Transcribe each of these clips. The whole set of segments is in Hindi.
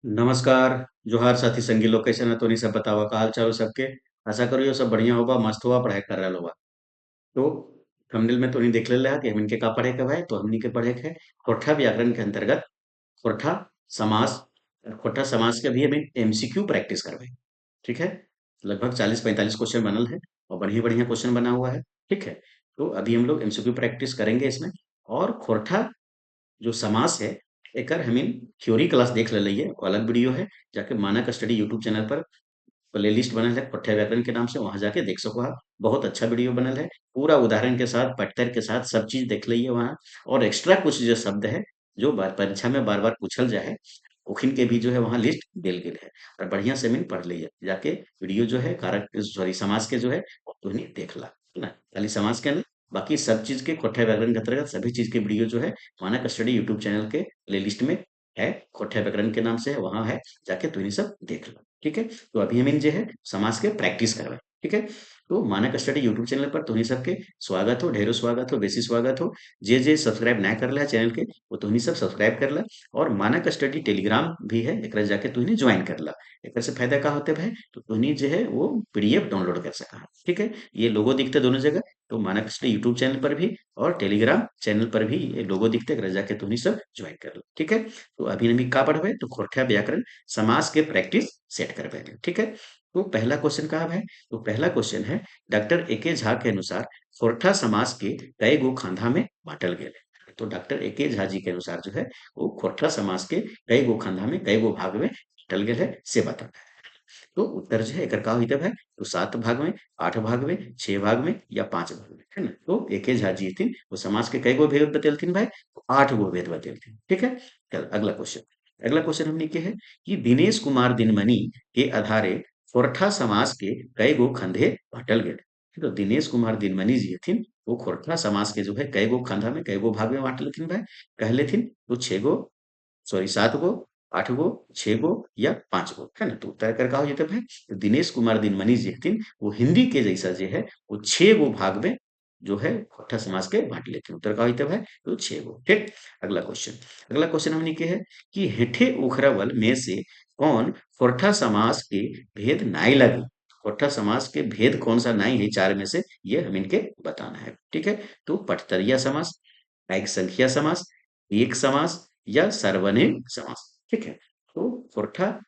नमस्कार। जोहार साथी संगी लोकेशन है तो नहीं सब बतावा का हाल चाल हो सबके। आशा करियो सब बढ़िया होगा, मस्त होगा, पढ़ाई कर रहा होगा। तो थंबनेल में तो नहीं देख ले रहा कि हमन के का पढ़े के भाई, तो हमनी के पढ़े के खोरठा व्याकरण के अंतर्गत खोरठा समास। खोरठा समास के भी हमें एमसीक्यू प्रैक्टिस करवाए। ठीक है। लगभग 40-45 क्वेश्चन बनल है और बढ़िया बढ़िया क्वेश्चन बना हुआ है। ठीक है। तो अभी हम लोग एमसीक्यू प्रैक्टिस करेंगे इसमें। और खोरठा जो समास है एकर हमें थ्योरी क्लास देख ले है, वो अलग वीडियो है। जाके मानक स्टडी यूट्यूब चैनल पर प्ले लिस्ट बनल है पठ्य व्याकरण के नाम से, वहां जाके देख सको आप। बहुत अच्छा वीडियो बनल है, पूरा उदाहरण के साथ पठ्यर के साथ सब चीज देख लीजिए वहाँ। और एक्स्ट्रा कुछ जो शब्द है जो परीक्षा में बार बार पूछल जाए, ओखिन के भी जो है वहाँ लिस्ट देल गेल है। और बढ़िया से मिल पढ़ लीजिए जाके। वीडियो जो है कारक सॉरी समाज के जो है वो तुमने देख ला, है ना। खाली समाज के नहीं, बाकी सब चीज के खोठा व्याकरण के अंतर्गत सभी चीज के वीडियो जो है मानक स्टडी यूट्यूब चैनल के प्ले लिस्ट में है। खोठा व्याकरण के नाम से है, वहां है, जाके तुम सब देख लो। ठीक है। तो अभी हम इन जो है समाज के प्रैक्टिस करवाए। ठीक है। तो मानक स्टडी यूट्यूब चैनल पर तुम्ही सबके स्वागत हो, ढेरों स्वागत हो, बेसी स्वागत हो। जे सब्सक्राइब ना कर ला चैनल के, वो तुम्ही सब सब्सक्राइब कर ला। और मानक स्टडी टेलीग्राम भी है, एक जाके तुमने ज्वाइन कर ला। एक से फायदा का होते भाई, तो तुमने जो है वो पीडीएफ डाउनलोड कर सका। ठीक है। ये लोगो दिखते दोनों जगह, तो मानक स्टडी यूट्यूब चैनल पर भी और टेलीग्राम चैनल पर भी ये लोगो दिखते, एक जाके तुमने सब ज्वाइन कर लो। ठीक है। तो अभी नमी का पढ़वे तो खोरठा व्याकरण समास के प्रैक्टिस सेट करवे। ठीक है। तो पहला क्वेश्चन का है, तो पहला क्वेश्चन है डॉक्टर एके झा के अनुसार खोरठा समास के कई गो खांधा में बांटल गए। तो डॉक्टर एके झा जी के अनुसार जो है वो खोरठा समास के कई गो खांधा में कई गो भाग में बांटल गए है से बताना है। तो उत्तर जो है एकर का होते है, तो 7 भाग में, 8 भाग में, 6 भाग में या 5 भाग में, है ना। तो एके झा जी थी वो समाज के कई गो भेद बतेलथिन भाई, तो 8 गो भेद बतेलथिन। ठीक है। चल अगला क्वेश्चन। अगला क्वेश्चन हमने के है कि दिनेश कुमार दिनमणि के आधारे खोरठा समास के कई गो खंधे बांटल गए। तो दिनेश कुमार दिनमणि जी हथिन वो खोरठा समास के जो है कई गो खंधा में कई गो भाग में बांटलथिन भाई। कहले थिन तो 6 गो, सॉरी 7 गो, 8 गो, 6 गो या 5 गो, है ना। तो उत्तर कर का हो जाता है। तो दिनेश कुमार दिनमणि जी हथिन वो हिंदी के जैसा जो है वो 6 गो भाग में जो है खोरठा समास के बांट लेते हैं। उत्तर का होता है तो 6 गो। ठीक। अगला क्वेश्चन। अगला क्वेश्चन हमने के है कि हेठे उखरावल में से कौन खोरठा समास के भेद नाई लगे। खोरठा समास के भेद कौन सा नाई है चार में से, ये हम इनके बताना है। ठीक है। तो पटतरिया समास, एक संख्या समास, एक समास या सार्वजनिक समास। ठीक है। तो खोरठा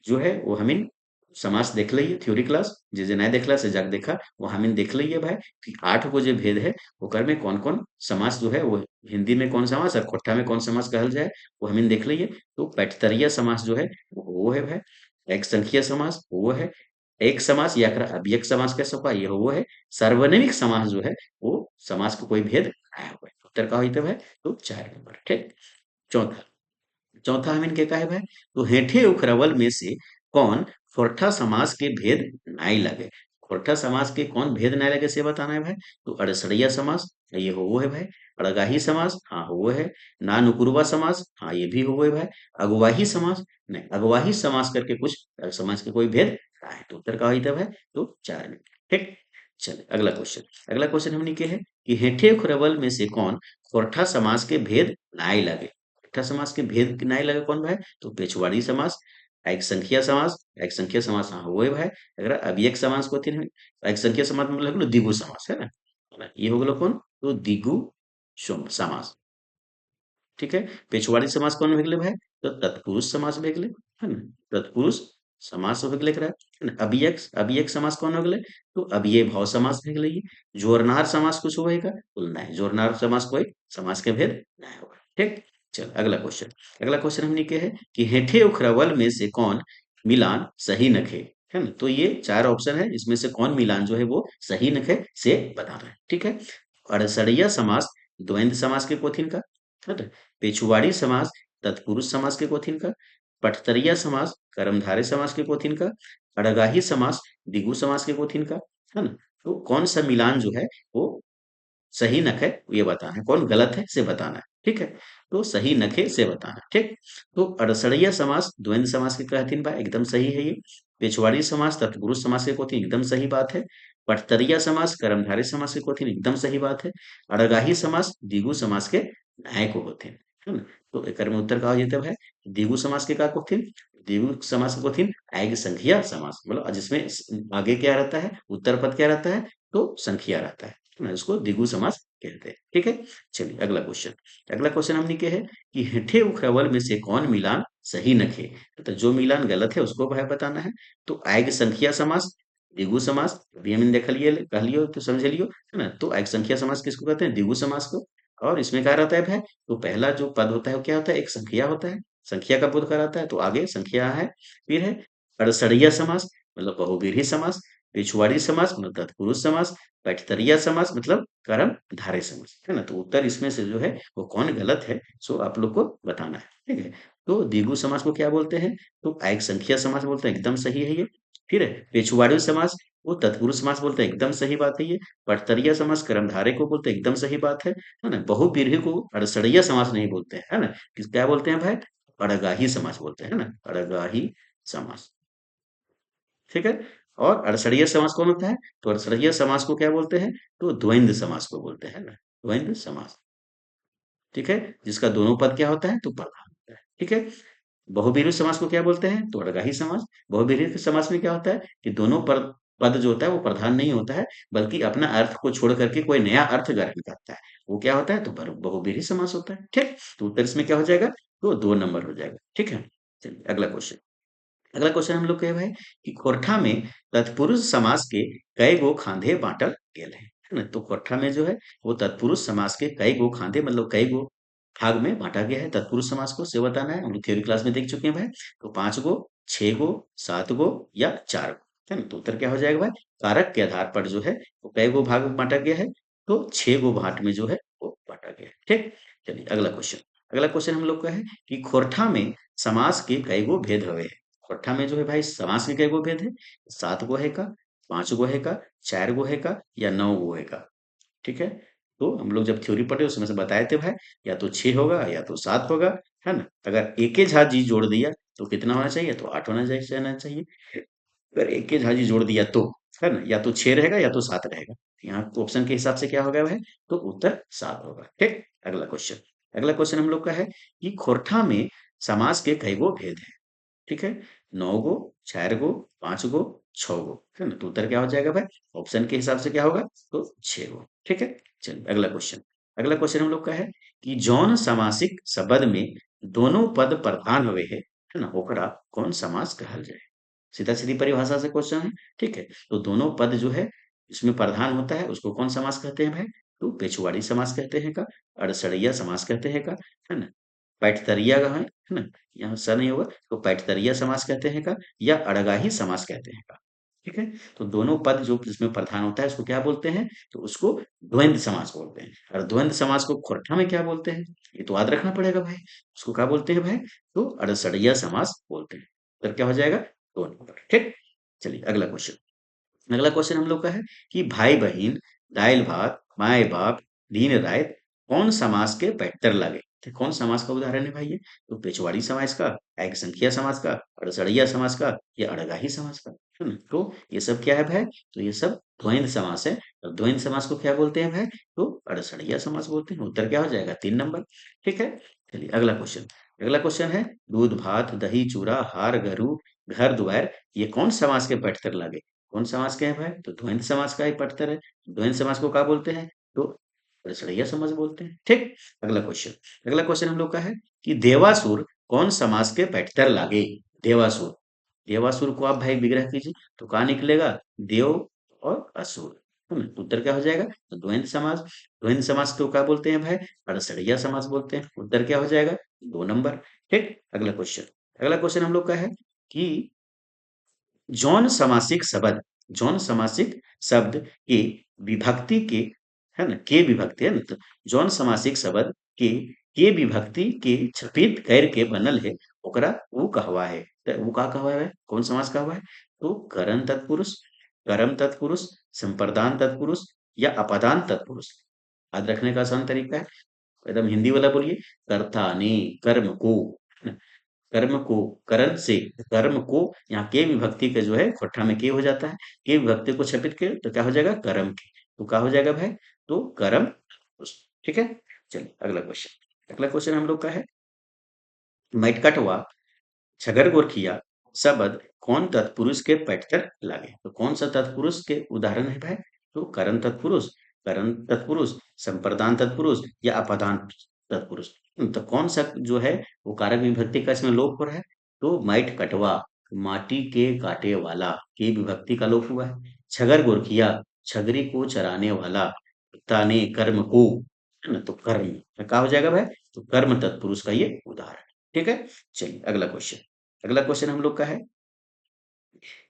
जो है वो हमें समास देख लिये थ्योरी क्लास, जे नहीं देखला से जाके देखा, वो हमें देख लिये भाई कि 8 गो जो भेद है ओकर में कौन कौन समास जो है वो हिंदी में कौन समास और खोरठा में कौन समास कहल जाए, वो हमें देख लिये। तो पैठतरिया समास जो है वो है भाई, एक संख्या समास वो है, एक समास या फिर अव्यक्त समास कह सको ये वो है, सार्वजनिक समास जो है वो समास को कोई भेद आया हुआ है। उत्तर का होते है तो 4 नंबर। ठीक। चौथा। चौथा हम इनके का है भाई, तो हेठे उखरवल में से कौन खोरठा समास के भेद नाई लगे। खोरठा समास के कौन भेद नाई लगे से बताना है भाई। तो अड़सड़िया समास, ये हो वो है भाई। अड़गाही समास, हाँ हो वो है। नानुकुरवा समास, हाँ ये भी हो वो है भाई। अगवाही समास, नहीं अगवाही समास करके कुछ समास के कोई भेद ना है। तो उत्तर का होता है भाई तो 4 नंबर। ठीक। चलिए अगला क्वेश्चन। अगला क्वेश्चन हमने के है कि हेठे उखरवल में से कौन खोरठा समास के भेद नाई लगे। खोरठा समास के भेद नाई लगे कौन भाई, तो पेशवाड़ी समास, एक संख्या समास, एक संख्या समास हाँ वो भाई। अगर अव्यक्त समास को तीन एक संख्या समास में लगलो द्विगु समास, है ना। ये हो गलो कौन, तो द्विगु समास। ठीक है। पेशवाड़ी समास कौन हो गए भाई, तो तत्पुरुष समास हो गए, है ना। तत्पुरुष समास हो गए एकरा, है ना। अभियक्त अभियक्त समास कौन हो गए, तो अभिये भाव समास हो गए। जोरनार समास कुछ होगा बोलना है, जोरनार समास कोई समास के भेद नहीं होगा। ठीक। चल अगला क्वेश्चन। अगला क्वेश्चन हमने के है कि हेठे उखरावल में से कौन मिलान सही नखे, है ना। तो ये 4 ऑप्शन है, इसमें से कौन मिलान जो है वो सही नखे से बताना है। ठीक है। अड़सड़िया समास द्वंद्व समास के कोथिन का, है ना। पेछुवाड़ी समास तत्पुरुष समास के कोथिन का। पटतरिया समास कर्मधारय समास के कोथिन का। अड़गाही समास द्विगु समास के कोथिन का, है ना। तो कौन सा मिलान जो है वो सही नख है ये बताना है, कौन गलत है से बताना है। ठीक है। तो सही नखे से बताना है। ठीक। तो अड़सड़िया समास द्वंद्व समास के कहतीन बा एकदम सही है ये। पेछवाड़ी समास तत्पुरुष समास के कोथिन एकदम सही बात है। पटतरिया समास कर्मधारय समास के कोथिन एकदम सही बात है। अड़गाही समास द्विगु समास के न्याय को होथिन, है ना। तो एकर में उत्तर का हो जाता है द्विगु समास के का कोथिन, द्विगु समास को थिन ऐग संख्या समास, मतलब जिसमें आगे क्या रहता है, उत्तर पद क्या रहता है, तो संख्या रहता है ना, उसको द्विगु समास कहते हैं। ठीक है, चलिए अगला क्वेश्चन। अगला क्वेश्चन हमने क्या है कि हेठे उखरवल में से कौन मिलान सही नखे, तो जो मिलान गलत है उसको भाई बताना है। तो ऐग संख्या समास, द्विगु समास, अभी हमने देख लिए कह लियो तो समझ लियो, है ना। तो ऐग संख्या समास किसको कहते हैं, द्विगु समास को। और इसमें क्या रहता है भाई, तो पहला जो पद होता है वो क्या होता है, एक संख्या होता है, संख्या का बोध कराता है, तो आगे संख्या है। फिर है अड़सड़िया समास, मतलब बहुव्रीहि समास। पिछवाड़ी समास मतलब तत्पुरुष समास। पैठतरिया समास मतलब कर्म धारय समास, है ना। तो उत्तर इसमें से जो है वो कौन गलत है, सो आप लोग को बताना है। ठीक है, तो द्विगु समास को क्या बोलते हैं, तो एक संख्या समास बोलते हैं, एकदम सही है ये। फिर है पेछवाड़ू समास, वो तत्पुरुष समास बोलते हैं, एकदम सही बात है ये। पठतरिया समास कर्मधारय को बोलते हैं, एकदम सही बात है ना। बहुव्रीहि को अड़सड़िया समास नहीं बोलते हैं, है ना। क्या बोलते हैं भाई, अड़गाही समास बोलते हैं, है ना, अड़गाही समास। ठीक है, और अड़सड़िया समास कौन होता है, तो अड़सड़िया समास को क्या बोलते हैं, तो द्वंद्व समास को बोलते हैं ना, द्वंद्व समास। ठीक है, जिसका दोनों पद क्या होता है, तो प्रधान होता है। ठीक है, बहुब्रीहि समास को क्या बोलते हैं, तो अड़गाही समास। बहुब्रीहि समास में क्या होता है कि दोनों पद जो होता है वो प्रधान नहीं होता है, बल्कि अपना अर्थ को छोड़ करके कोई नया अर्थ ग्रहण करता है, वो क्या होता है, तो बहुब्रीहि समास होता है। ठीक, तो उत्तर इसमें क्या हो जाएगा, तो 2 नंबर हो जाएगा। ठीक है, चलिए अगला क्वेश्चन। अगला क्वेश्चन हम लोग के भाई कि खोरठा में तत्पुरुष समास के कई गो खांधे बांटल गेल है ना। तो खोरठा में जो है वो तत्पुरुष समास के कई गो खांधे मतलब कई गो भाग में बांटा गया है, तत्पुरुष समास को से बताना है। हम लोग थ्योरी क्लास में देख चुके हैं भाई, तो 5 गो, 6 गो, 7 गो या 4 गो, है ना। तो उत्तर क्या हो जाएगा भाई, कारक के आधार पर जो है वो कई गो भाग में बांटा गया है, तो 6 गो भाग में जो है वो बांटा गया है। ठीक, चलिए अगला क्वेश्चन। अगला क्वेश्चन हम लोग का है कि खोरठा में समास के कई गो भेद हुए हैं। छठा में जो है भाई समास के कई गो भेद है, 7 गो है का, 5 गो है का, 4 गो है का या 9 गो है का। ठीक है, तो हम लोग जब थ्योरी पढ़े उसमें से बताए थे भाई, या तो 6 होगा या तो 7 होगा, है ना। अगर एक झाजी जोड़ दिया तो कितना होना चाहिए, तो 8 जाना चाहिए। अगर एक झाजी जोड़ दिया तो, है ना, या तो 6 रहेगा या तो 7 रहेगा। यहाँ ऑप्शन के हिसाब से क्या होगा भाई, तो उत्तर 7 होगा। ठीक, अगला क्वेश्चन। अगला क्वेश्चन हम लोग का है कि खोरठा में समास के कई गो भेद है। ठीक है, 9 गो, 4 गो, 5 गो, 6 गो, है ना। तो उत्तर क्या हो जाएगा भाई, ऑप्शन के हिसाब से क्या होगा, तो 6 गो। ठीक है, चलिए अगला क्वेश्चन। अगला क्वेश्चन हम लोग का है कि जौन सामासिक शब्द में दोनों पद प्रधान हुए है ना, ओकरा कौन समास कहल जाए। सीधा सीधी परिभाषा से क्वेश्चन है। ठीक है, तो दोनों पद जो है इसमें प्रधान होता है उसको कौन समास कहते हैं भाई, तो पेछवाड़ी समास कहते हैं का, अड़सड़िया समास कहते हैं का, है ना, पैठतरिया का है ना, यहाँ स नहीं होगा तो पैठतरिया समास कहते हैं का, या अड़गाही समास कहते हैं का। ठीक है, तो दोनों पद जो जिसमें प्रधान होता है उसको क्या बोलते हैं, तो उसको द्वंद्व समास बोलते हैं। और द्वंद्व समास को खोरठा में क्या बोलते हैं, ये तो याद रखना पड़ेगा भाई, उसको क्या बोलते हैं भाई, तो अड़सड़िया समास बोलते हैं। फिर क्या हो जाएगा, 2 नंबर। ठीक, चलिए अगला क्वेश्चन। अगला क्वेश्चन हम लोग का है कि भाई बहन, दाइल भात, माए बाप, दिन रात कौन समास के बेहतर लगे। तो कौन समास का उदाहरण है भाई ये, तो पेचवाड़ी समास का, एक संख्या समास का, अड़सड़िया समास का या अड़गाही समास का, है ना। तो ये सब क्या है भाई, तो ये सब द्वंद्व समास है। और द्वंद्व समास को क्या बोलते हैं भाई, तो अड़सड़िया समास बोलते हैं। उत्तर क्या हो जाएगा, 3 नंबर। ठीक है, चलिए अगला क्वेश्चन। अगला क्वेश्चन है दूध भात दही चूड़ा हार गरु घर द्वार, ये कौन समास के बैठतर लगे। कौन समास के हैं भाई, तो द्वंद्व समास का ही पठतर है। द्वंद्व समास को क्या बोलते हैं, तो रसड़िया समास बोलते हैं। ठीक, अगला क्वेश्चन। अगला क्वेश्चन हम लोग का है कि देवासुर कौन समास के पैठतर लागे। देवासुर, देवासुर को आप भाई विग्रह कीजिए तो कहाँ निकलेगा, देव और असुर, है ना। तो उत्तर क्या हो जाएगा, तो द्वंद्व समास। द्वंद्व समास को क्या बोलते हैं भाई, अड़सड़िया समास बोलते हैं। उत्तर क्या हो जाएगा, 2 नंबर। ठीक, अगला क्वेश्चन। अगला क्वेश्चन हम लोग का है कि जौन समासिक शब्द, जौन समासिक शब्द के विभक्ति के, है ना, के विभक्ति है ना, तो जौन समासिक शब्द के विभक्ति के छपित करके बनल है, ओकरा वो कहवा है। तो वो का कहवा है, कौन समास कहवा है, तो करण तत्पुरुष, कर्म तत्पुरुष, संप्रदान तत्पुरुष या अपदान तत्पुरुष। याद रखने का आसान तरीका है, एकदम हिंदी वाला बोलिए, कर्ता ने, कर्म को, है ना? कर्म को, करण से, कर्म को यहाँ के विभक्ति का जो है खोट्ठा में के हो जाता है, के विभक्ति को छपित के तो क्या हो जाएगा, कर्म के। तो क्या हो जाएगा भाई, तो कर्म। ठीक है, चलिए अगला क्वेश्चन। अगला क्वेश्चन हम लोग का है, मेटकटवा छगर गोरखिया सबद कौन तत्पुरुष के पैठतर लागे। तो कौन सा तत्पुरुष के उदाहरण है भाई? तो करण तत्पुरुष, करण तत्पुरुष, संप्रदान तत्पुरुष या अपादान तत्पुरुष। तो कौन सा जो है वो कारक विभक्ति का इसमें लोप हो रहा है? तो माइट कटवा, माटी के काटे वाला, के विभक्ति का लोप हुआ है। छगर गोरखिया, छगरी को चराने वाला। ताने कर्म को, है ना, तो कर्म क्या हो जाएगा भाई? तो कर्म तत्पुरुष का ये उदाहरण। ठीक है, चलिए अगला क्वेश्चन। अगला क्वेश्चन हम लोग का है,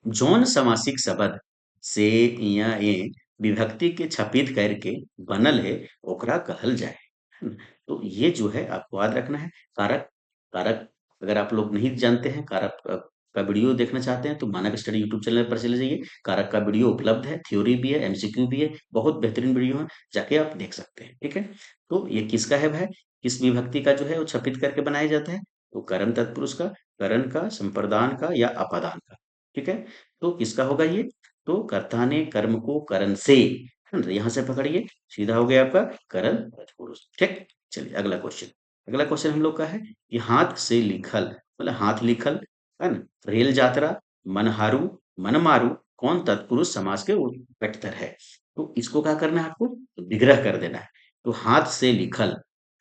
जौन समासिक शब्द से या ए विभक्ति के छपित करके बनल है ओकरा कहल जाए, है ना? तो ये जो है आपको याद रखना है। कारक, कारक अगर आप लोग नहीं जानते हैं, कारक का वीडियो देखना चाहते हैं तो मानक स्टडी यूट्यूब चैनल पर चले जाइए। कारक का वीडियो उपलब्ध है, थ्योरी भी है, एमसीक्यू भी है, बहुत बेहतरीन वीडियो है, जाके आप देख सकते हैं। ठीक है, तो ये किसका है भाई? किस विभक्ति का जो है वो छपित करके बनाया जाता है? तो कर्म तत्पुरुष का, करण का, संप्रदान का या अपादान का। ठीक है, तो किसका होगा ये? तो कर्ता ने कर्म को करण से, है ना, यहां से पकड़िए, सीधा हो गया आपका करण तत्पुरुष। ठीक, चलिए अगला क्वेश्चन। अगला क्वेश्चन हम लोग का है कि हाथ से लिखल, मतलब हाथ लिखल, है ना, रेल यात्रा, मनहारू, मनमारू कौन तत्पुरुष समास के उत्तर है? तो इसको क्या करना है आपको? विग्रह कर देना है। तो हाथ से लिखल,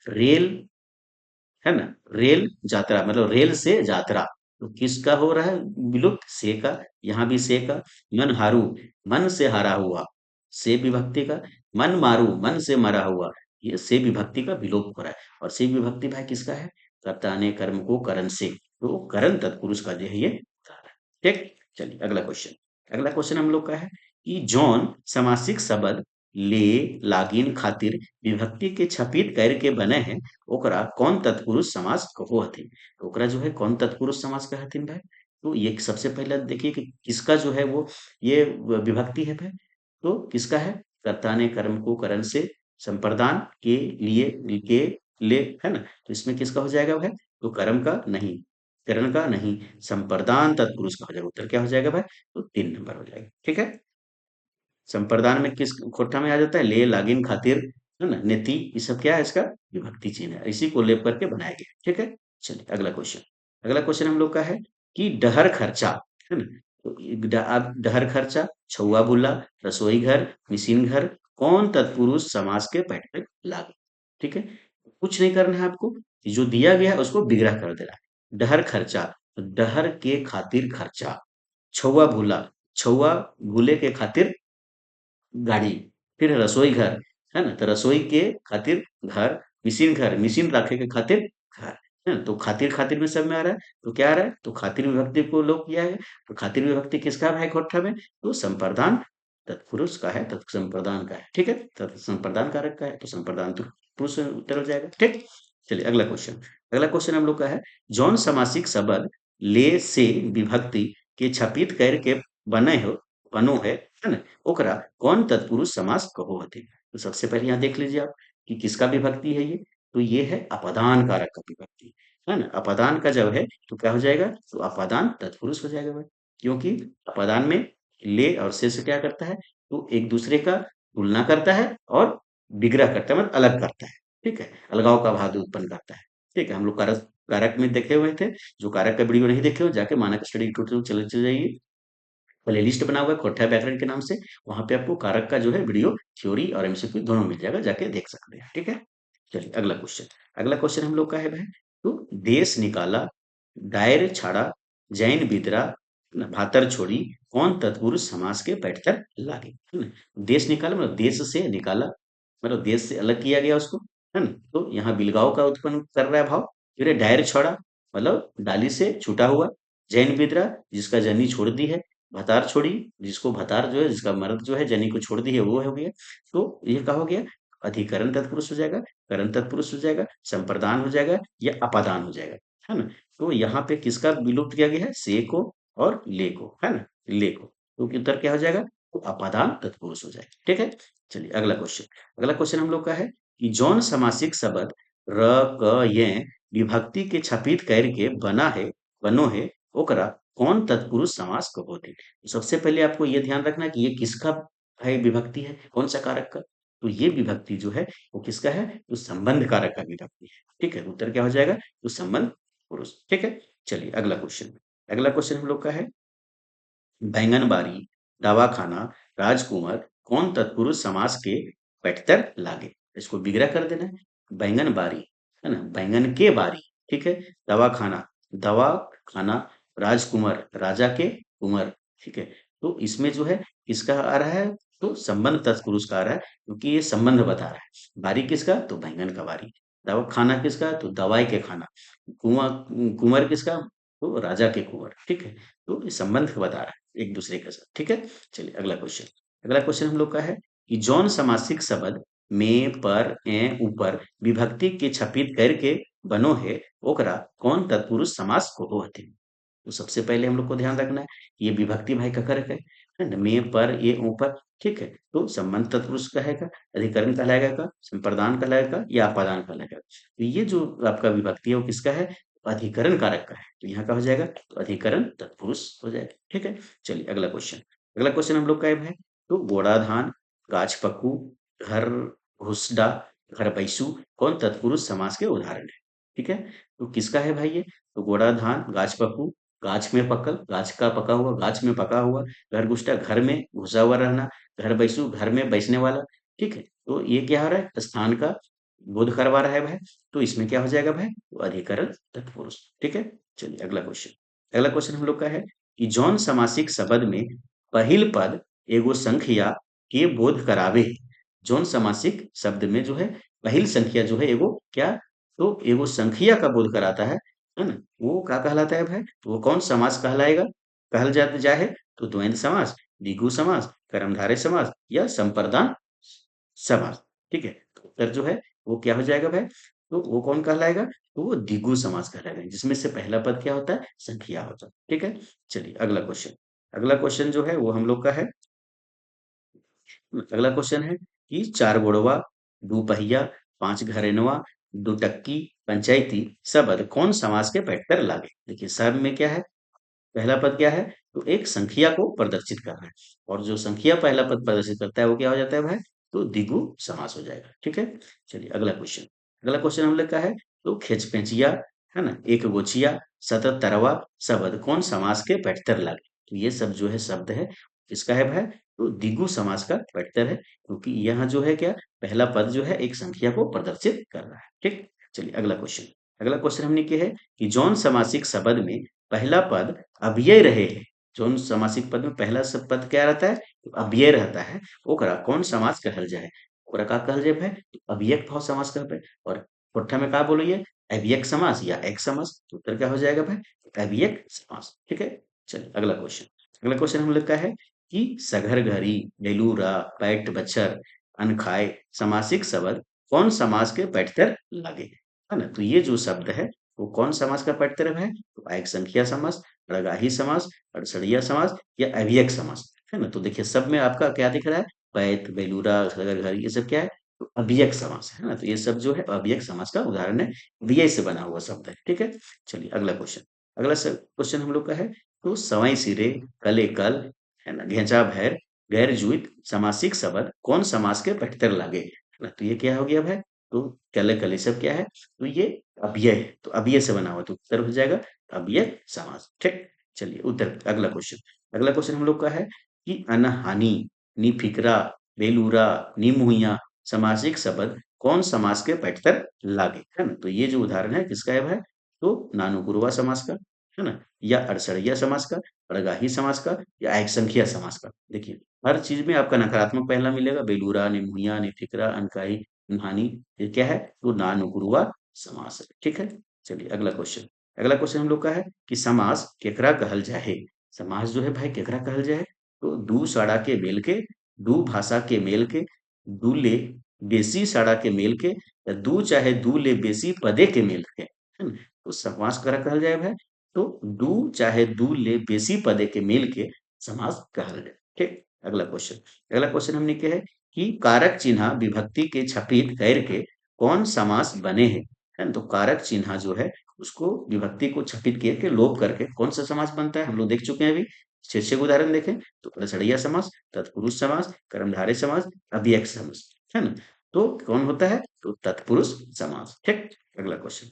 रेल, है ना, रेल यात्रा मतलब रेल से यात्रा, तो किसका हो रहा है विलुप्त? से का, यहाँ भी से का। मन हारू, मन से हारा हुआ, से विभक्ति का। मन मारू, मन से मरा हुआ, ये से विभक्ति का विलोप हो रहा है। और से विभक्ति भाई किसका है? कर्ता ने कर्म को करण से, तो करण तत्पुरुष का जो है ये उदाहरण। ठीक, चलिए अगला क्वेश्चन। अगला क्वेश्चन हम लोग का है कि जौन समासिक शब्द ले, लागिन खातिर विभक्ति के छपित करके बने हैं ओकरा कौन तत्पुरुष समास कहो हथिन। तो ओकरा जो है कौन तत्पुरुष समास कहथिन भाई? तो ये सबसे पहले देखिए कि किसका जो है वो ये विभक्ति है भाई। तो किसका है? कर्ता ने कर्म को करण से, संप्रदान के लिए, के ले, है ना, तो इसमें किसका हो जाएगा भाई? तो कर्म का नहीं, करण का नहीं, संप्रदान तत्पुरुष का हो जाएगा। उत्तर क्या हो जाएगा भाई? तो 3 नंबर हो जाएगा। ठीक है, संप्रदान में किस खोट्टा में आ जाता है? ले, लागिन, खातिर, है ना, नेति, ये सब क्या है? इसका विभक्ति चिन्ह है, इसी को लेप करके बनाया गया। ठीक है, चलिए अगला क्वेश्चन। अगला क्वेश्चन हम लोग का है कि डहर खर्चा, है ना, तो अब डहर खर्चा, छुआ बुला, रसोई घर, मिशीन घर कौन तत्पुरुष समास के पैटर्न लागे। ठीक है, कुछ नहीं करना है आपको, जो दिया गया है उसको विग्रह कर देना है। डहर खर्चा, तो डहर के खातिर खर्चा। छुआ भूला, छुआ भूले के खातिर गाड़ी। फिर रसोई घर, है ना, तो रसोई के खातिर घर। मिशीन घर, मशीन रखे के खातिर घर, है ना, तो खातिर खातिर में सब में आ रहा है। तो क्या आ रहा है? तो खातिर विभक्ति को लोप किया है। तो खातिर विभक्ति किसका है खोट्ठा में? तो संप्रदान तत्पुरुष का है, तत्संप्रदान का है। ठीक है, तत्संप्रदान कारक का है, तो संप्रदान तो पुरुष उत्तर हो जाएगा। ठीक, चलिए अगला क्वेश्चन। अगला क्वेश्चन हम लोग का है, जौन समासिक शब्द ले से विभक्ति के छपित करके बने हो, बनो है ना, ओकरा कौन तत्पुरुष समास कहो हथिन। तो सबसे पहले यहाँ देख लीजिए आप कि किसका विभक्ति है ये? तो ये है अपादान कारक का विभक्ति, है ना। अपादान का जब है तो क्या हो जाएगा? तो अपादान तत्पुरुष हो जाएगा भाई, क्योंकि अपादान में ले और से क्या करता है? तो एक दूसरे का तुलना करता है और विग्रह करता है, मतलब अलग करता है। ठीक है, अलगाव का भाव उत्पन्न करता है। ठीक है, हम लोग कारक, कारक में देखे हुए थे। जो कारक का वीडियो नहीं देखे हो जाके मानक स्टडी यूट्यूब चले चले जाइए, प्लेलिस्ट बना हुआ है खोट्टा व्याकरण के नाम से, वहां पे आपको कारक का जो है वीडियो, थ्योरी और एमसीक्यू दोनों मिल जाएगा, जाके देख सकते हैं। ठीक है, चलिए अगला क्वेश्चन। अगला क्वेश्चन हम लोग का है भाई, तो देश निकाला, दायर छाड़ा, जैन बिदरा, भातर छोड़ी कौन तत्पुरुष समास के पैठतर लागे, है ना। देश निकाला मतलब देश से निकाला, मतलब देश से अलग किया गया उसको, है ना, तो यहाँ बिलगाव का उत्पन्न कर रहा है भाव। फिर दायर छोड़ा मतलब डाली से छूटा हुआ, जैन बिदरा जिसका जनी छोड़ दी है, भतार छोड़ी जिसको भतार जो है, जिसका मर्द जो है जनी को छोड़ दी है, वो हो गया। तो ये क्या हो गया? अधिकरण तत्पुरुष हो जाएगा, करण तत्पुरुष हो जाएगा, संप्रदान हो जाएगा या अपादान हो जाएगा, है ना। तो यहाँ पे किसका विलुप्त किया गया है? से को और ले को, है ना, ले को। तो उत्तर क्या हो जाएगा? तो अपादान तत्पुरुष हो जाएगा। ठीक है, चलिए अगला क्वेश्चन। अगला क्वेश्चन हम लोग का है कि जौन समासिक शब्द र, क, ये विभक्ति के छपित करके बना है, बनो है, ओकरा कौन तत्पुरुष समास कहो थे। तो सबसे पहले आपको ये ध्यान रखना है कि ये किसका है विभक्ति है, कौन सा कारक का। तो ये विभक्ति जो है वो किसका है? तो संबंध कारक का विभक्ति है। ठीक है, उत्तर क्या हो जाएगा? तो संबंध पुरुष। ठीक है, चलिए अगला क्वेश्चन हम लोग का है, बैंगनबाड़ी, दवाखाना, राजकुमार कौन तत्पुरुष समास के पठतर लागे। इसको विग्रह कर देना है। बैंगनबाड़ी है ना, बैंगन के बारी, ठीक है। दवाखाना, दवा खाना, राजकुमार, राजा के कुंवर, ठीक है। तो इसमें जो है किसका आ रहा है, तो संबंध तत्पुरुष का आ रहा है, क्योंकि ये संबंध बता रहा है। बारी किसका, तो बैंगन का बारी। दवा खाना किसका, तो दवाई के खाना। कुआं, कुंवर किसका, तो राजा के कुंवर, ठीक है। तो ये संबंध बता रहा है एक दूसरे के साथ, ठीक है। चलिए अगला क्वेश्चन हम लोग का है कि जौन समासिक शब्द में, पर, ए, ऊपर विभक्ति के छपित करके बनो है, ओकरा कौन तत्पुरुष समास को होते। तो सबसे पहले हम लोग को ध्यान रखना है, ये विभक्ति भाई ककर है ना, में, पर, ये, ऊपर, ठीक है। तो संबंध तत्पुरुष कहेगा, अधिकरण कहलाएगा का, संप्रदान कहलाएगा या अपादान कहलाएगा। तो ये जो आपका विभक्ति है वो किसका है, अधिकरण कारक का है। तो यहाँ का हो जाएगा, तो अधिकरण तत्पुरुष हो जाएगा, ठीक है। चलिए अगला क्वेश्चन हम लोग का है, तो गोड़ा धान, गाछ पक्कू, घर घुसडा, घर बैसू कौन तत्पुरुष समास के उदाहरण है, ठीक है। तो किसका है भाई ये, तो गोड़ा धान, गाछ पक्कू, गाछ में पकल, गाछ का पका हुआ, गाछ में पका हुआ, घर घुसटा घर में घुसा हुआ रहना, घर बैसू घर में बैसने वाला, ठीक है। तो ये क्या हो रहा है, स्थान का बोध करवा रहा है भाई। तो इसमें क्या हो जाएगा भाई, तो अधिकरण तत्पुरुष, ठीक है। चलिए अगला क्वेश्चन हम लोग का है कि जौन समासिक शब्द में पहिल पद एगो संख्या के बोध करावे। जौन समासिक शब्द में जो है पहिल संख्या जो है एगो क्या, तो एगो संख्या का बोध कराता है ना, वो क्या कहलाता है भाई, तो वो कौन समास कहलाएगा, कहल जाता जाए, तो द्वंद्व समास, द्विगु समास, कर्मधारय समास या संप्रदान समास, ठीक है। तो उत्तर जो है वो क्या हो जाएगा भाई, तो वो कौन कहलाएगा, तो वो द्विगु समास कहलाएगा, जिसमें से पहला पद क्या होता है, संख्या होता है, ठीक है। चलिए अगला क्वेश्चन जो है वो हम लोग का है, अगला क्वेश्चन है कि चार गोड़वा, दो पहिया, पांच घरेनवा, दो टक्की, पंचायती शब्द कौन समास के पैठ लागे। देखिए सब में क्या है, पहला पद क्या है, तो एक संख्या को प्रदर्शित कर रहा है, और जो संख्या पहला पद प्रदर्शित करता है वो क्या हो जाता है भाई, तो द्विगु समास हो जाएगा, ठीक है। चलिए अगला क्वेश्चन हम लोग का है, तो खेचपेचिया, है ना, एक गोछिया, सतत तरवा शब्द कौन समास के पैठतर लागे। तो ये सब जो है शब्द है, किसका है भाई, तो द्विगु समास का पैठतर है, क्योंकि यहाँ जो है क्या, पहला पद जो है एक संख्या को प्रदर्शित कर रहा है, ठीक। चलिए अगला क्वेश्चन हमने क्या है कि जौन समासिक शब्द में पहला पद अव्यय रहे है। जौन समासिक पद में पहला सब पद क्या रहता है, तो अव्यय रहता है, ओकरा कौन समास कहल जाए, ओकरा का कहल जाए भाई, तो अव्यक्त भाव समास कहल जाए। और पुट्ठा में का बोलिए, अव्यक्त समास या एक समास, तो उत्तर क्या हो जाएगा भाई, अव्यक्त समास, ठीक है। चलिए अगला क्वेश्चन हम लोग का है कि सघर घरी, बेलूरा, पैट बच्छर, अनखाए समासिक शब्द कौन समास के पैठतर लगे, है ना। तो ये जो शब्द है वो कौन समास का पैठतर है, तो एक संख्या समास, बड़गाही समास, अड़सड़िया समास या अव्यक्त समास, है ना। तो देखिए सब में आपका क्या दिख रहा है, पैत, बेलूरा, सगर घर, ये सब क्या है, तो अव्यक्त समास है ना। तो ये सब जो है अव्यक्त समास का उदाहरण है, व्यय से बना हुआ शब्द है, ठीक है। चलिए अगला क्वेश्चन हम लोग का है, तो सवाई सिरे, कले कल, है ना, घेचा भैर, गैर जुइत समासिक शब्द कौन समास के पैठतर लागे, है ना। तो ये क्या हो गया भाई, तो कले कले सब क्या है, तो ये अव्यय है, तो अव्यय से बना हुआ, तो उत्तर हो जाएगा अव्यय समास, ठीक। चलिए उत्तर अगला क्वेश्चन हम लोग का है कि अनहानि, निफिकरा, बेलूरा, निमुहिया समासिक शब्द कौन समास के पैठतर लागे, है ना। तो ये जो उदाहरण है किसका है भाई, तो नानुपुरवा समास का, है ना, या अड़सड़िया समास का, बड़गाही समास का या एक संख्या समास का। देखिए हर चीज में आपका नकारात्मक पहला मिलेगा, बेलूरा, निमुहिया, निफिकरा, अनकाही, नहानी, ये क्या है, तो नानुपुरवा समास है, ठीक है। चलिए अगला क्वेश्चन हम लोग का है कि समास केकरा कहल जाए। समास जो है भाई केकरा कहल जाए, तो दू साड़ा के मेल के, दू भाषा के मेल के, दू ले बेसी साड़ा के मेल के, या दू चाहे दू ले बेसी पदे के मेल के, है ना। तो समास करा कहल जाए भाई, तो दू चाहे दू ले बेसी पदे के मेल के समास कहल जाए, ठीक। अगला क्वेश्चन हमने क्या है कि कारक चिन्ह विभक्ति के छपित करके कौन समास बने हैं, है ना। तो कारक चिन्ह जो है उसको विभक्ति को छपित करके लोप करके कौन सा समास बनता है, हम लोग देख चुके हैं अभी, शीर्षक उदाहरण देखें, तो रसड़िया समास, तत्पुरुष समास, कर्मधारय समास, अभियक्त समास, है ना। तो कौन होता है, तो तत्पुरुष समास, ठीक। अगला क्वेश्चन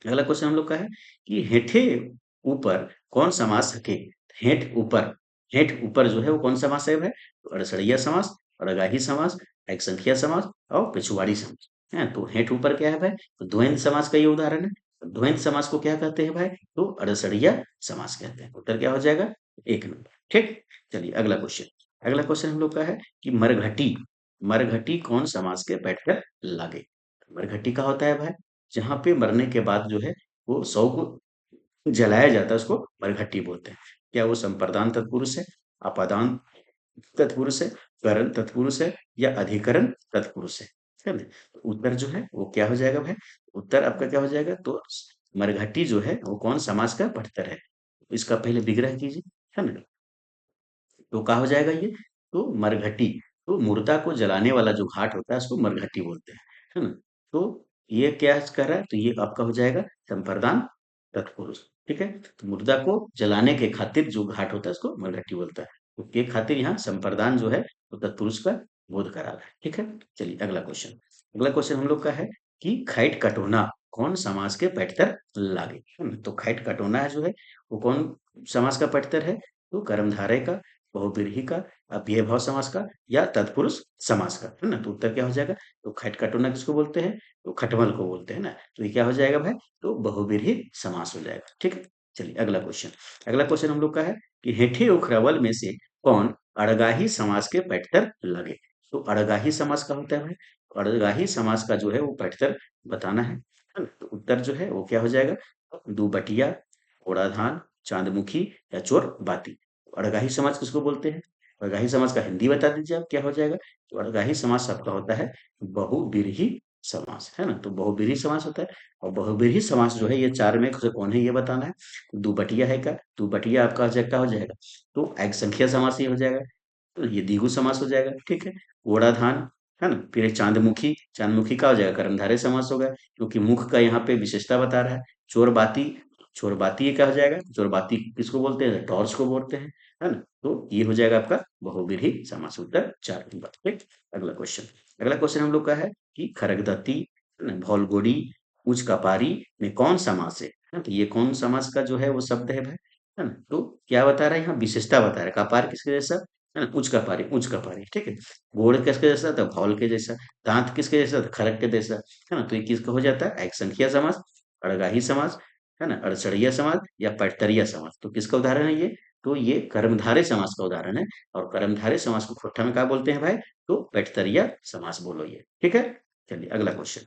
अगला क्वेश्चन हम लोग का है कि हेठे ऊपर कौन समास हके। हेठ ऊपर, हेठ ऊपर जो है वो कौन समास है भाई? तो अड़सड़िया समास, अड़गाही समास, एक संख्या समास और पिछुआड़ी समास है। तो हेठ ऊपर क्या है भाई? तो द्वंद्व समास का ये उदाहरण है। तो द्वंद्व समास को क्या कहते हैं भाई? तो अड़सड़िया समास कहते हैं। उत्तर क्या हो जाएगा? एक नंबर। ठीक, चलिए अगला क्वेश्चन। अगला क्वेश्चन हम लोग का है कि मरघटी, मरघटी कौन समास के बैठकर लागे। मरघटी का होता है भाई जहाँ पे मरने के बाद जो है वो शव को जलाया जाता है, उसको मरघट्टी बोलते हैं। क्या वो संप्रदान तत्पुरुष है, अपादान तत्पुरुष है, करण तत्पुरुष है या अधिकरण तत्पुरुष है ना? तो उत्तर जो है वो क्या हो जाएगा भाई? उत्तर आपका क्या हो जाएगा? तो मरघट्टी जो है वो कौन समास का बढ़तर है? इसका पहले विग्रह कीजिए, है ना? तो क्या हो जाएगा ये? तो मरघटी, तो मुर्दा को जलाने वाला जो घाट होता है उसको मरघटी बोलते हैं, है ना? तो ये क्या कर रहा है? तो ये आपका हो जाएगा संप्रदान तत्पुरुष। ठीक है, तो मुर्दा को जलाने के खातिर जो घाट होता है उसको मरघटी बोलता है। तो के खातिर यहाँ संप्रदान जो है वो तत्पुरुष का बोध करा रहा है। ठीक है, चलिए अगला क्वेश्चन। अगला क्वेश्चन हम लोग का है कि खैट कटोना कौन समास के पैठतर लागे, है ना? तो खैट कटोना जो है वो कौन समास का पैठतर है? तो कर्मधारय का, बहुव्रीहि का, अव्ययभाव समास का या तत्पुरुष समास का, है ना? तो उत्तर क्या हो जाएगा? तो खटखटोना किसको बोलते हैं? तो खटमल को बोलते हैं ना। तो ये क्या हो जाएगा भाई? तो बहुव्रीहि समास हो जाएगा। ठीक है, चलिए अगला क्वेश्चन। अगला क्वेश्चन हम लोग का है कि हेठे उखरावल में से कौन अड़गाही समास के पैठतर लगे। तो अड़गाही समास का होता है भाई? अड़गाही समास का जो है वो पैठतर बताना है ना? तो उत्तर जो है वो क्या हो जाएगा? दुबटिया, घोड़ाधान, चांदमुखी या चोर बाती। अड़गाही समाज किसको बोलते हैं? अड़गाही समाज का हिंदी बता दीजिए आप, क्या हो जाएगा? तो अड़गाही समास आपका होता है बहुव्रीहि समास, है ना? तो बहुव्रीहि समास होता है। और बहुव्रीहि समास जो है ये चार में से कौन है ये बताना है। दुबटिया है क्या? दुबटिया आपका हो जाएगा, क्या हो जाएगा? तो एक संख्या समास ही हो जाएगा। तो ये द्विगु समास हो जाएगा। ठीक है, घोड़ाधान, है ना? फिर ये चांदमुखी, चांदमुखी का हो जाएगा कर्मधारय समास होगा क्योंकि मुख का यहाँ पे विशेषता बता रहा है। चोर बाती, चोर बाती ये क्या हो जाएगा? चोर बाती किसको बोलते हैं? टॉर्च को बोलते हैं, है ना? तो ये हो जाएगा आपका बहुव्रीहि समास। उत्तर चार नंबर। ठीक, अगला क्वेश्चन। अगला क्वेश्चन हम लोग का है कि खरगदत्ती, है ना, भौलगोड़ी, उच्च कपारी में कौन समास है ना? तो ये कौन समास का जो है वो शब्द है भाई, है ना? तो क्या बता रहा है यहाँ? विशेषता बता रहा है। कपार किसके जैसा, है ना? उच्च कपारी, उच्च कपारी। ठीक है, घोड़ किसके जैसा? तो भौल के जैसा। दांत किसके जैसा? तो खरक के जैसा, है ना? तो ये किसका हो जाता है? एक संख्या समास, अड़गाही समास, है ना, अड़सड़िया समास या पटतरिया समास। तो किसका उदाहरण है ये? तो ये कर्मधारय समास का उदाहरण है। और कर्मधारय समास को खोट्ठा में क्या बोलते हैं भाई? तो पटतरिया समास बोलो ये। ठीक है, चलिए अगला क्वेश्चन।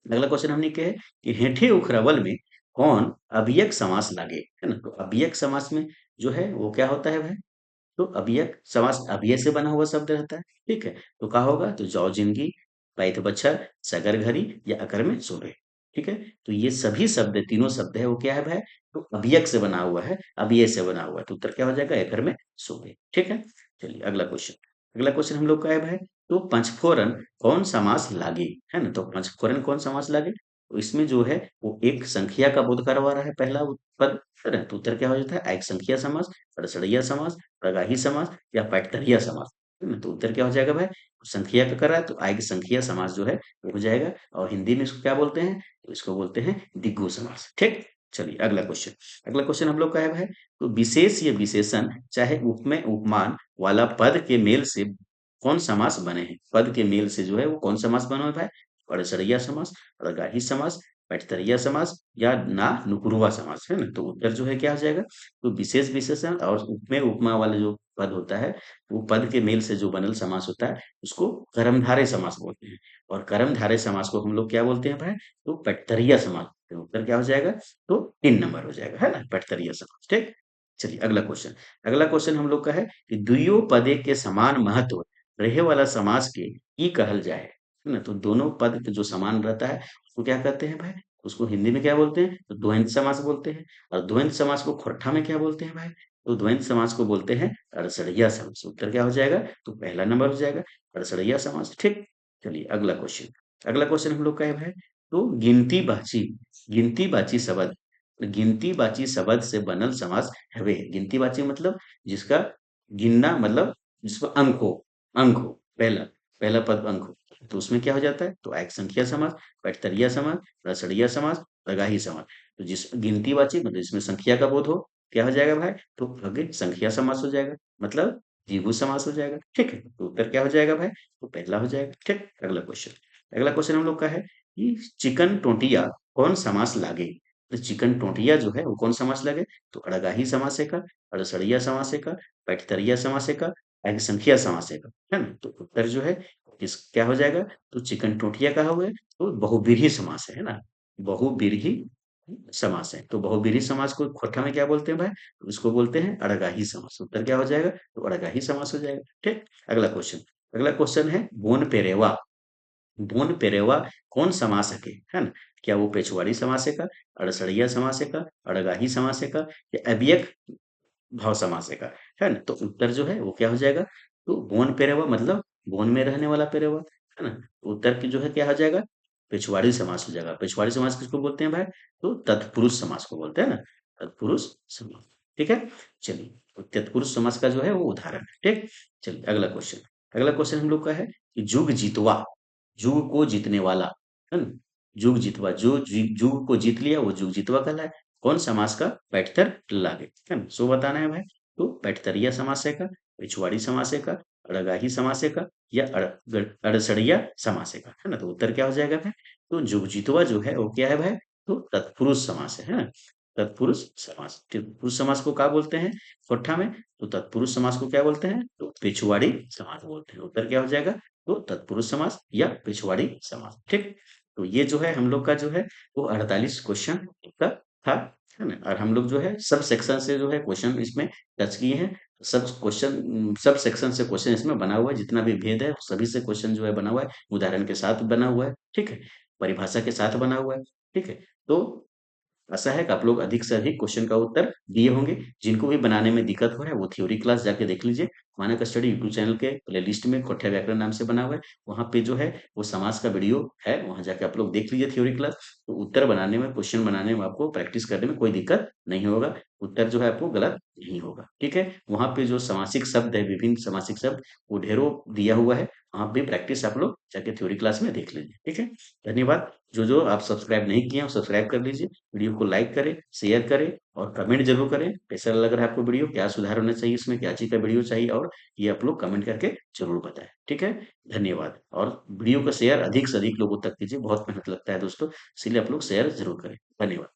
अगला क्वेश्चन हमने क्या है कि हेठे उखरावल में कौन अभियक समास लागे, है ना? तो अभियक समास में जो है वो क्या होता है भाई? तो अभियक समास अभिय से बना हुआ शब्द रहता है। ठीक है, तो क्या होगा? तो जौ जिंदगी, पैत बच्छर, सगर घरी या अकर में सोरे। ठीक है, तो ये सभी शब्द, तीनों शब्द है वो क्या है भाई? तो अभियक से बना हुआ है, अभिय से बना हुआ है। तो उत्तर क्या हो जाएगा? अकर में सोरे। ठीक है, चलिए अगला क्वेश्चन। अगला क्वेश्चन हम लोग का है भाई तो पंचफोरन कौन समास लागे, है ना? तो पंचफोरन कौन समास लागे? तो इसमें जो है वो एक संख्या का बोध करवा रहा है पहला पद, है ना? तो उत्तर क्या हो जाता है? एक संख्या समास, रसड़िया समास, प्रगाही समास या पैटतरिया समास, है ना? तो उत्तर क्या हो जाएगा भाई? संख्या का कर रहा है तो आय की संख्या समास जो है वो हो जाएगा। और हिंदी में इसको क्या बोलते हैं? तो इसको बोलते हैं द्विगु समास। ठीक, चलिए अगला क्वेश्चन। अगला क्वेश्चन हम लोग का है भाई तो विशेष या विशेषण चाहे उपमेय उपमान वाला पद के मेल से कौन समास बने हैं? पद के मेल से जो है वो कौन समास बना है भाई? अड़सरिया समास, अड़गाही समास, पैटतरिया समास या ना नुकुरवा समास, है ना? तो उत्तर जो है क्या हो जाएगा? तो विशेष विशेषण और उपमेय उपमा वाला जो पद होता है वो पद के मेल से जो बनल समास होता है उसको कर्मधारय समास बोलते हैं। और कर्मधारय समास को हम लोग क्या बोलते हैं भाई? तो पटतरिया समास बोलते हैं। उत्तर क्या हो जाएगा? तो 3 नंबर हो जाएगा, है ना? पटतरिया समास। ठीक, चलिए अगला क्वेश्चन। अगला क्वेश्चन हम लोग का है कि दुइयो पदे के समान महत्व रहे वाला समास के ई कहल जाए, है ना? तो दोनों पद के जो समान रहता है उसको क्या कहते हैं भाई? उसको हिंदी में क्या बोलते हैं? तो द्वंद्व समास बोलते हैं। और द्वंद्व समास को खोरठा में क्या बोलते हैं भाई? तो द्वंद्व समास को बोलते हैं अड़सड़िया समास। उत्तर क्या हो जाएगा? तो पहला नंबर हो जाएगा अड़सड़िया समास। ठीक, चलिए अगला क्वेश्चन। अगला क्वेश्चन हम लोग का है भाई तो गिनती बाची शब्द, गिनती बाची शब्द से बनल समास हवे। गिनती बाची मतलब जिसका गिनना मतलब जिसका अंक हो, अंक हो, पहला पहला पद अंक हो। तो उसमें क्या हो जाता है? तो एक संख्या समास, पैटतरिया समास, रसड़िया समास अड़गाही समास। तो जिस गिनतीवाची मतलब जिसमें संख्या का बोध हो, क्या हो जाएगा भाई? तो आगे संख्या समास हो जाएगा, मतलब द्विगु समास हो जाएगा। ठीक है, तो उत्तर क्या हो जाएगा भाई? तो पहला हो जाएगा। ठीक, अगला क्वेश्चन। अगला क्वेश्चन हम लोग का है कि चिकन टोंटिया कौन समास लागे? तो चिकन टोंटिया जो है वो कौन समास लागे? तो अड़गाही समास है का, अड़सड़िया समास है का, पैठतरिया समास है का, एक संख्या समास है ना? तो उत्तर जो है इस क्या हो जाएगा? तो चिकन टोंटिया कहा हुआ है, तो बहुव्रीहि समास है ना? बहुव्रीहि समास है। तो बहुव्रीहि समास को खोट्ठा में क्या बोलते हैं भाई? तो इसको बोलते हैं अड़गाही समास। उत्तर क्या हो जाएगा? तो अड़गाही समास हो जाएगा। ठीक, अगला क्वेश्चन। अगला क्वेश्चन है बोन पेरेवा। बोन पेरेवा कौन समासक है ना? क्या वो पेशवाड़ी समासक, अड़सड़िया समासक, अड़गाही समासक या अव्यक्त भाव समासक है ना? तो उत्तर जो है वो क्या हो जाएगा? तो बोन पेरेवा मतलब बोन में रहने वाला पेरेवा है ना? तो उत्तर की जो है क्या हो जाएगा? पिछवाड़ी समास हो जाएगा। पिछवाड़ी समास किसको बोलते हैं भाई? तो तत्पुरुष समास को बोलते हैं ना? तत्पुरुष समास। ठीक है, चलिए। तो तत्पुरुष समास का जो है वो उदाहरण है। ठीक, चलिए अगला क्वेश्चन। अगला क्वेश्चन हम लोग का है कि जुग जीतवा, जुग को जीतने वाला है ना? जुग जीतवा, जो जुग को जीत लिया वो जुग जीतवा कहलाए। कौन समास का? पैठतर लागे है ना? सो बताना है भाई। तो पैठतरिया समास है का, पिछवाड़ी समास है का, अड़गाही समास है का या अड़सड़िया समास है का, है ना? तो उत्तर क्या हो जाएगा भाई? तो जुग जीतवा जो है वो क्या है भाई? तो तत्पुरुष समास है ना? तत्पुरुष समास। तत्पुरुष समास को क्या बोलते हैं खोट्ठा में? तो तत्पुरुष समास को क्या बोलते हैं? तो पिछवाड़ी समास बोलते हैं। उत्तर क्या हो जाएगा? तो तत्पुरुष समास या पिछवाड़ी समास। ठीक, तो ये जो है हम लोग का जो है वो 48 क्वेश्चन का था, है ना? और हम लोग जो है सब सेक्शन से जो है क्वेश्चन इसमें टच किए हैं। सब क्वेश्चन सब सेक्शन से क्वेश्चन इसमें बना हुआ है, जितना भी भेद है सभी से क्वेश्चन जो है बना हुआ है, उदाहरण के साथ बना हुआ है। ठीक है, परिभाषा के साथ बना हुआ है। ठीक है, तो आशा है कि आप लोग अधिक से अधिक क्वेश्चन का उत्तर दिए होंगे। जिनको भी बनाने में दिक्कत हो रहा है वो थ्योरी क्लास जाके देख लीजिए। मानक स्टडी यूट्यूब चैनल के प्लेलिस्ट में कोठ्या व्याकरण नाम से बना हुआ है। वहाँ पे जो है वो समास का वीडियो है, वहाँ जाके आप लोग देख लीजिए थ्योरी क्लास। तो उत्तर बनाने में, क्वेश्चन बनाने में आपको प्रैक्टिस करने में कोई दिक्कत नहीं होगा। उत्तर जो है आपको गलत नहीं होगा। ठीक है, वहाँ पे जो समासिक शब्द है, विभिन्न समासिक शब्द वो ढेरों दिया हुआ है। वहाँ पे प्रैक्टिस आप लोग जाके थ्योरी क्लास में देख लीजिए। ठीक है, धन्यवाद। जो जो आप सब्सक्राइब नहीं किए हैं वो सब्सक्राइब कर लीजिए। वीडियो को लाइक करें, शेयर करें और कमेंट जरूर करें। कैसा लग रहा है आपको वीडियो, क्या सुधार होना चाहिए इसमें, क्या चीज़ का वीडियो चाहिए, और ये आप लोग कमेंट करके जरूर बताएं। ठीक है, धन्यवाद। और वीडियो का शेयर अधिक से अधिक लोगों तक कीजिए, बहुत मेहनत लगता है दोस्तों, इसलिए आप लोग शेयर जरूर करें। धन्यवाद।